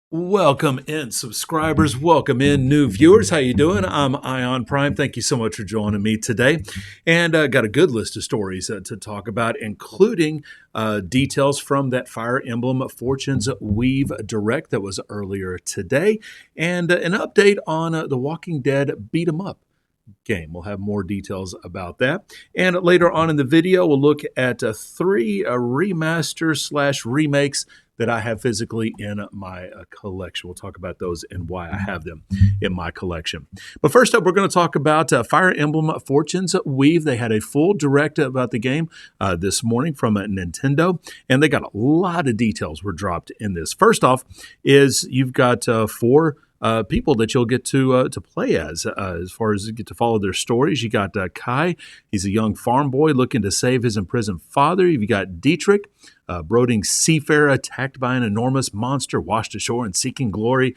Welcome in, subscribers. Welcome in, new viewers. How you doing? I'm Ion Prime. Thank you so much for joining me today. And got a good list of stories to talk about, including details from that Fire Emblem Fortunes Weave Direct that was earlier today, and an update on the Walking Dead Beat 'em Up game. We'll have more details about that. And later on in the video, we'll look at three remasters slash remakes that I have physically in my collection. We'll talk about those and why I have them in my collection. But first up, we're going to talk about Fire Emblem Fortunes Weave. They had a full direct about the game this morning from Nintendo, and they got a lot of details were dropped in this. First off is you've got four people that you'll get to play as far as you get to follow their stories. You got Kai. He's a young farm boy looking to save his imprisoned father. You've got Dietrich, brooding seafarer attacked by an enormous monster, washed ashore and seeking glory.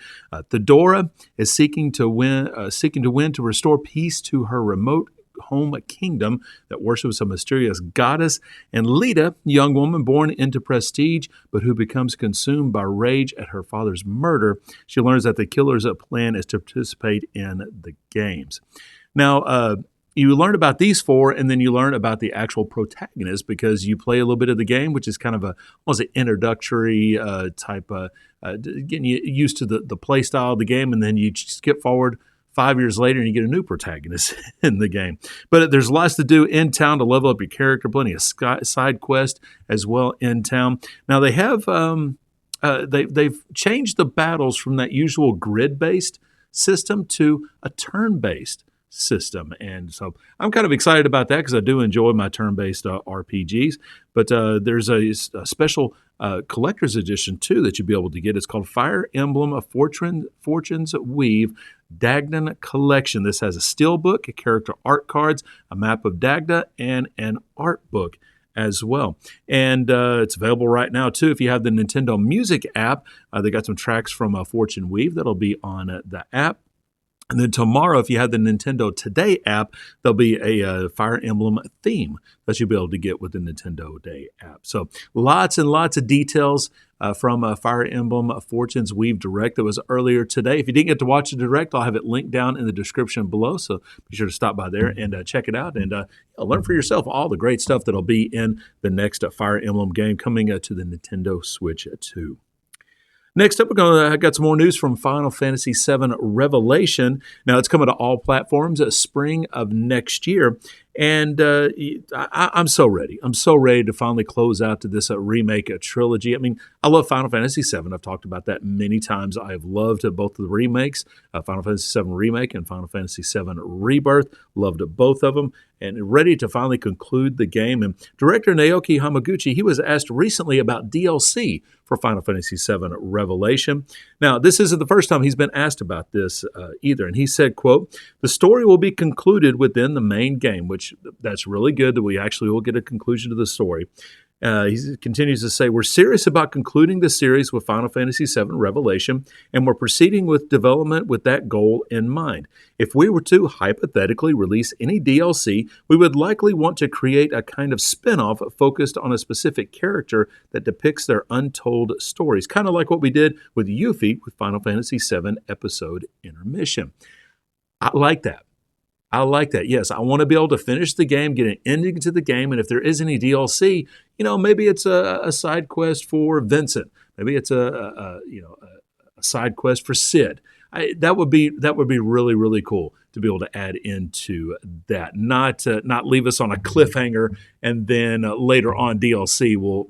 Thedora is seeking to win to restore peace to her remote home kingdom that worships a mysterious goddess. And Lita, young woman born into prestige, but who becomes consumed by rage at her father's murder. She learns that the killer's plan is to participate in the games. Now, you learn about these four, and then you learn about the actual protagonist because you play a little bit of the game, which is kind of almost an introductory type, getting you used to the play style of the game, and then you skip forward 5 years later and you get a new protagonist in the game. But there's lots to do in town to level up your character, plenty of side quests as well in town. Now they have they've changed the battles from that usual grid-based system to a turn-based system. And so I'm kind of excited about that because I do enjoy my turn-based RPGs. But there's a special collector's edition, too, that you'll be able to get. It's called Fire Emblem Fortunes Weave Dagnan Collection. This has a steelbook, a character art cards, a map of Dagda, and an art book as well. And it's available right now, too. If you have the Nintendo Music app, they got some tracks from Fortune Weave that'll be on the app. And then tomorrow, if you have the Nintendo Today app, there'll be a Fire Emblem theme that you'll be able to get with the Nintendo Day app. So lots and lots of details from Fire Emblem Fortunes Weave Direct that was earlier today. If you didn't get to watch the Direct, I'll have it linked down in the description below. So be sure to stop by there and check it out and learn for yourself all the great stuff that'll be in the next Fire Emblem game coming to the Nintendo Switch 2. Next up, I got some more news from Final Fantasy VII Revelation. Now, it's coming to all platforms spring of next year. And I'm so ready. I'm so ready to finally close out to this remake trilogy. I mean, I love Final Fantasy VII. I've talked about that many times. I have loved both of the remakes, Final Fantasy VII Remake and Final Fantasy VII Rebirth. Loved both of them and ready to finally conclude the game. And director Naoki Hamaguchi, he was asked recently about DLC for Final Fantasy VII Revelation. Now, this isn't the first time he's been asked about this either. And he said, quote, "The story will be concluded within the main game," which that's really good that we actually will get a conclusion to the story. He continues to say, "We're serious about concluding the series with Final Fantasy VII Revelation, and we're proceeding with development with that goal in mind. If we were to hypothetically release any DLC, we would likely want to create a kind of spin-off focused on a specific character that depicts their untold stories, kind of like what we did with Yuffie with Final Fantasy VII Episode Intermission." I like that. I like that. Yes, I want to be able to finish the game, get an ending to the game, and if there is any DLC, maybe it's a side quest for Vincent, maybe it's a side quest for Sid. That would be really, really cool to be able to add into that. Not leave us on a cliffhanger, and then later on DLC will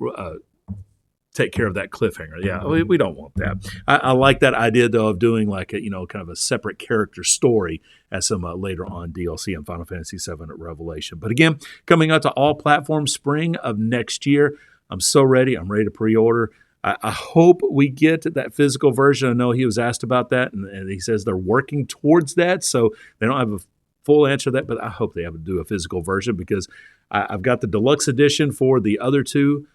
take care of that cliffhanger. Yeah, we don't want that. I like that idea, though, of doing like a, kind of a separate character story as some later on DLC in Final Fantasy VII Revelation. But again, coming out to all platforms spring of next year. I'm so ready. I'm ready to pre-order. I hope we get that physical version. I know he was asked about that, and he says they're working towards that, so they don't have a full answer to that, but I hope they have to do a physical version because I've got the deluxe edition for the other two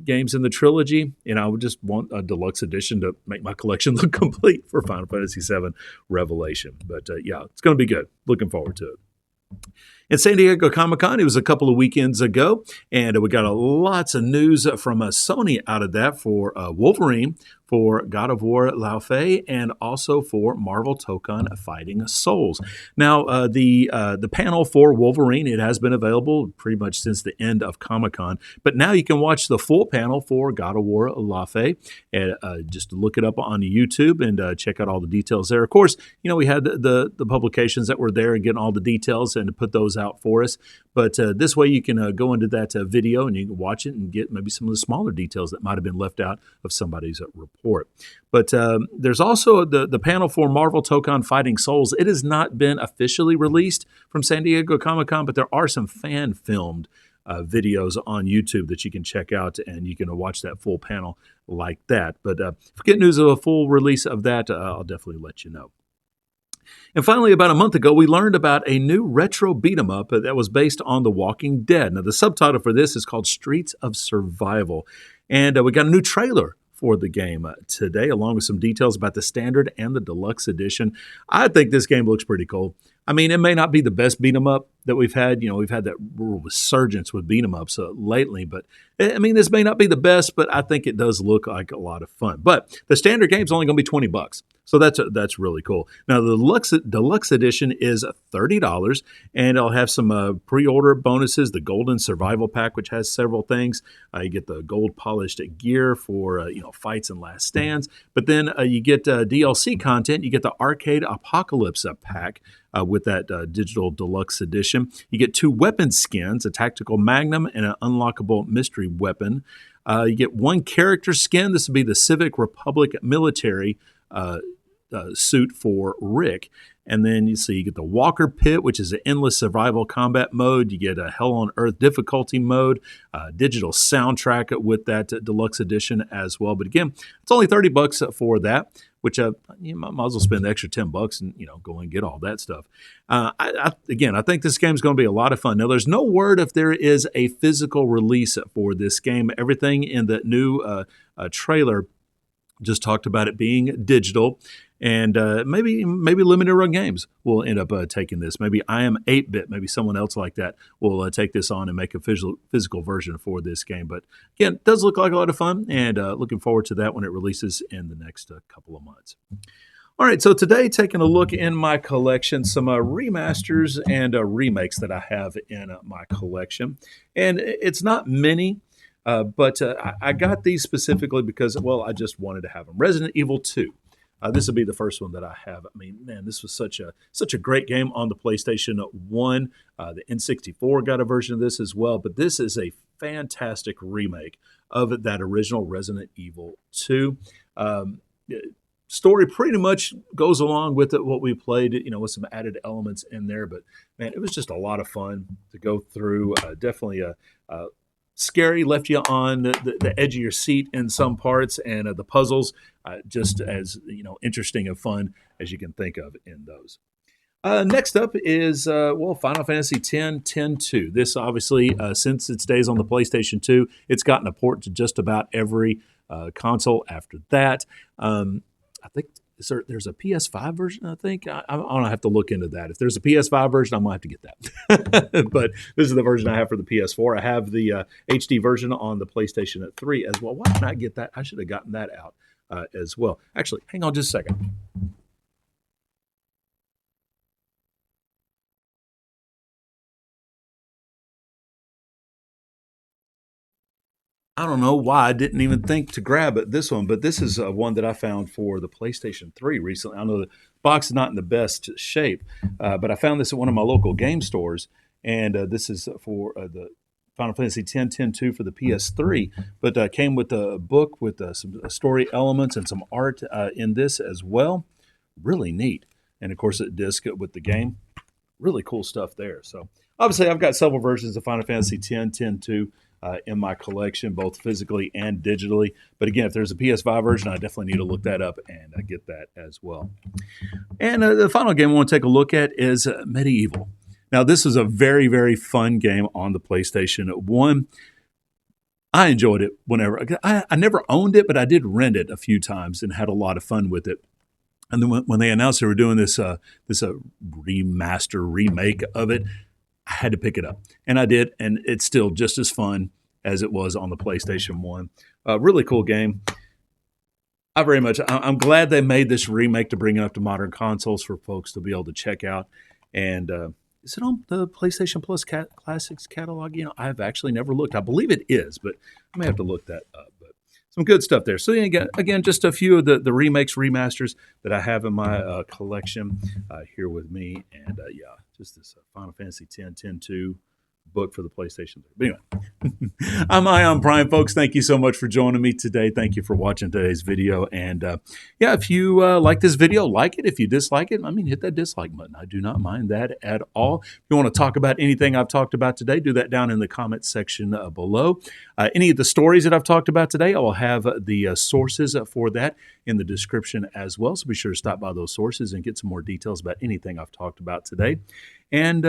games in the trilogy, and I would just want a deluxe edition to make my collection look complete for Final Fantasy VII Revelation. But yeah, it's going to be good. Looking forward to it. At San Diego Comic-Con, it was a couple of weekends ago, and we got lots of news from Sony out of that for Wolverine, for God of War Lao Fei, and also for Marvel Tokon Fighting Souls. Now, the panel for Wolverine, it has been available pretty much since the end of Comic-Con, but now you can watch the full panel for God of War Lao Fei, and just look it up on YouTube and check out all the details there. Of course, we had the publications that were there and getting all the details and to put those out for us. But this way you can go into that video and you can watch it and get maybe some of the smaller details that might have been left out of somebody's report. But there's also the panel for Marvel Tokon Fighting Souls. It has not been officially released from San Diego Comic-Con, but there are some fan-filmed videos on YouTube that you can check out, and you can watch that full panel like that. But if we get news of a full release of that, I'll definitely let you know. And finally, about a month ago, we learned about a new retro beat-em-up that was based on The Walking Dead. Now, the subtitle for this is called Streets of Survival. And we got a new trailer for the game today, along with some details about the standard and the deluxe edition. I think this game looks pretty cool. I mean, it may not be the best beat-em-up that we've had. We've had that resurgence with beat-em-ups lately, but I mean, this may not be the best, but I think it does look like a lot of fun. But the standard game's only going to be $20. So that's really cool. Now, the deluxe edition is $30, and it'll have some pre-order bonuses. The Golden Survival Pack, which has several things. You get the gold polished gear for fights and last stands. But then you get DLC content. You get the Arcade Apocalypse Pack with that digital deluxe edition. You get 2 weapon skins, a tactical magnum and an unlockable mystery weapon. You get 1 character skin. This would be the Civic Republic military suit for Rick. And then you get the Walker Pit, which is an endless survival combat mode. You get a Hell on Earth difficulty mode, digital soundtrack with that deluxe edition as well. But again, it's only $30 for that, which you might as well spend the extra $10 and go and get all that stuff. I think this game is going to be a lot of fun. Now, there's no word if there is a physical release for this game. Everything in the new trailer just talked about it being digital, and maybe limited run games will end up taking this. Maybe I Am 8-Bit, maybe someone else like that will take this on and make a physical version for this game. But again, it does look like a lot of fun, and looking forward to that when it releases in the next couple of months. All right, so today taking a look in my collection, some remasters and remakes that I have in my collection. And it's not many, but I got these specifically because, I just wanted to have them. Resident Evil 2. This will be the first one that I have. I mean, man, this was such a great game on the PlayStation 1. The N64 got a version of this as well, but this is a fantastic remake of that original Resident Evil 2. Story pretty much goes along with what we played, with some added elements in there. But man, it was just a lot of fun to go through. Definitely scary, left you on the edge of your seat in some parts, and the puzzles just as interesting and fun as you can think of in those. Next up is Final Fantasy X 10-2. This obviously, since its days on the PlayStation 2, it's gotten a port to just about every console after that. I think there's a PS5 version, I think. I don't have to look into that. If there's a PS5 version, I might have to get that. But this is the version I have for the PS4. I have the HD version on the PlayStation 3 as well. Why didn't I get that? I should have gotten that out as well. Actually, hang on just a second. I don't know why I didn't even think to grab this one, but this is one that I found for the PlayStation 3 recently. I know the box is not in the best shape, but I found this at one of my local game stores, and this is for the Final Fantasy X 10-2 for the PS3, but came with a book with some story elements and some art in this as well. Really neat. And, of course, a disc with the game. Really cool stuff there. So, obviously, I've got several versions of Final Fantasy X 10-2. In my collection, both physically and digitally. But again, if there's a PS5 version, I definitely need to look that up and get that as well. And the final game I want to take a look at is Medieval. Now, this is a very, very fun game on the PlayStation 1. I enjoyed it whenever. I never owned it, but I did rent it a few times and had a lot of fun with it. And then when they announced they were doing this remaster, remake of it, I had to pick it up, and I did, and it's still just as fun as it was on the PlayStation 1. Really cool game. I'm glad they made this remake to bring it up to modern consoles for folks to be able to check out. And is it on the PlayStation Plus Classics catalog? You know, I've actually never looked. I believe it is, but I may have to look that up. But some good stuff there. So again, just a few of the remakes, remasters that I have in my collection here with me. And yeah, just this Final Fantasy X, 10-2 book for the PlayStation 3. But anyway, I'm Ion Prime, folks. Thank you so much for joining me today. Thank you for watching today's video. And yeah, if you like this video, like it. If you dislike it, I mean, hit that dislike button. I do not mind that at all. If you want to talk about anything I've talked about today, do that down in the comments section below. Any of the stories that I've talked about today, I will have the sources for that in the description as well. So be sure to stop by those sources and get some more details about anything I've talked about today. And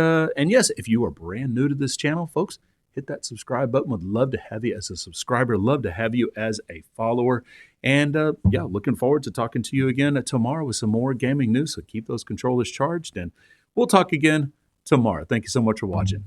yes, if you are brand new to this channel, folks, hit that subscribe button. Would love to have you as a subscriber. Love to have you as a follower. And yeah, looking forward to talking to you again tomorrow with some more gaming news. So keep those controllers charged, and we'll talk again tomorrow. Thank you so much for watching.